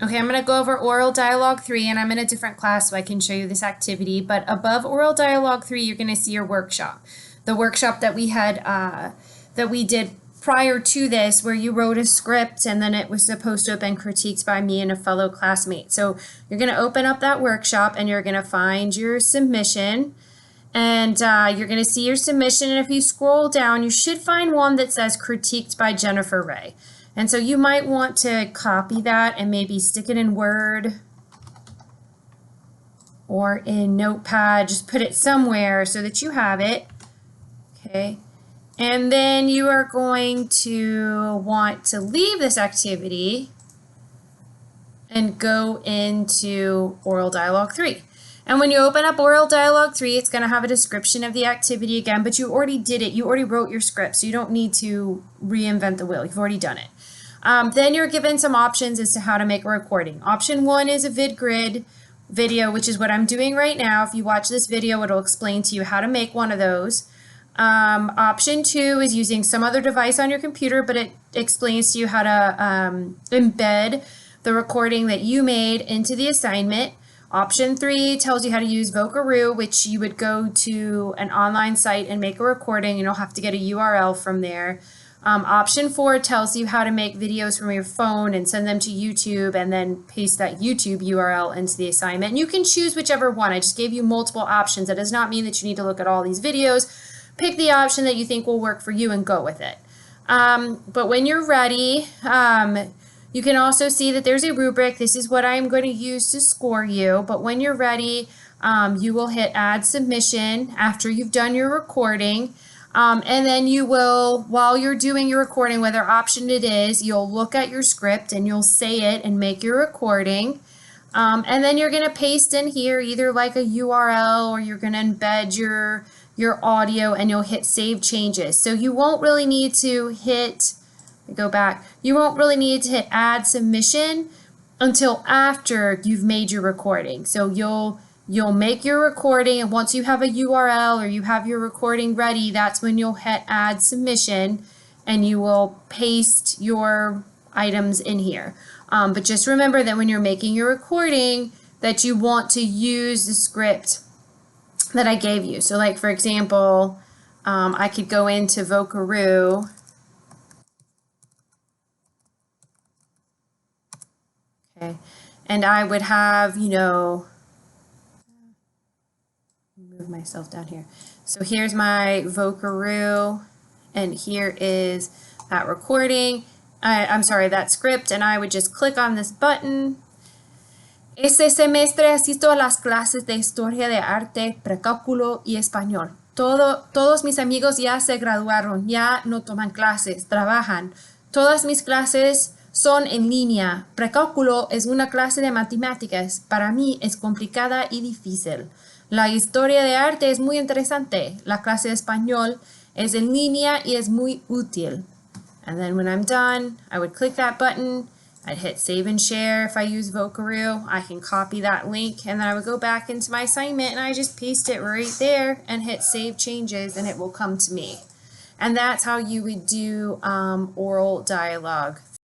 Okay, I'm going to go over Oral Dialogue 3, and I'm in a different class so I can show you this activity. But above Oral Dialogue 3, you're going to see your workshop. The workshop that we did prior to this, where you wrote a script and then it was supposed to have been critiqued by me and a fellow classmate. So you're going to open up that workshop and you're going to find your submission. And you're going to see your submission, and if you scroll down, you should find one that says critiqued by Jennifer Ray. And so you might want to copy that and maybe stick it in Word or in Notepad. Just put it somewhere so that you have it. Okay. And then you are going to want to leave this activity and go into Oral Dialogue 3. And when you open up Oral Dialogue 3, it's going to have a description of the activity again, but you already did it. You already wrote your script, so you don't need to reinvent the wheel. You've already done it. Then you're given some options as to how to make a recording. Option 1 is a VidGrid video, which is what I'm doing right now. If you watch this video, it'll explain to you how to make one of those. Option 2 is using some other device on your computer, but it explains to you how to embed the recording that you made into the assignment. Option 3 tells you how to use Vocaroo, which you would go to an online site and make a recording, and you'll have to get a URL from there. Option 4 tells you how to make videos from your phone and send them to YouTube and then paste that YouTube URL into the assignment. And you can choose whichever one. I just gave you multiple options. That does not mean that you need to look at all these videos. Pick the option that you think will work for you and go with it. But when you're ready, you can also see that there's a rubric. This is what I'm going to use to score you. But when you're ready, you will hit Add Submission after you've done your recording. And then you will, while you're doing your recording, whether option it is, you'll look at your script and you'll say it and make your recording. And then you're going to paste in here either like a URL or you're going to embed your audio, and you'll hit Save Changes. So you won't really need to hit, go back, you won't really need to hit Add Submission until after you've made your recording. So you'll make your recording, and once you have a URL or you have your recording ready, that's when you'll hit Add Submission and you will paste your items in here. But just remember that when you're making your recording that you want to use the script that I gave you. So like for example, I could go into Vocaroo. Okay, and I would have, move myself down here. So here's my Vocaroo, and here is that recording. I'm sorry, that script, and I would just click on this button. Este semestre asisto a las clases de Historia de Arte, Precálculo y Español. Todos mis amigos ya se graduaron, ya no toman clases, trabajan. Todas mis clases son en línea. Precálculo es una clase de matemáticas. Para mí es complicada y difícil. La historia de arte es muy interesante. La clase de español es en línea y es muy útil. And then when I'm done, I would click that button. I'd hit Save and Share if I use Vocaroo. I can copy that link, and then I would go back into my assignment and I just paste it right there and hit Save Changes, and it will come to me. And that's how you would do Oral Dialogue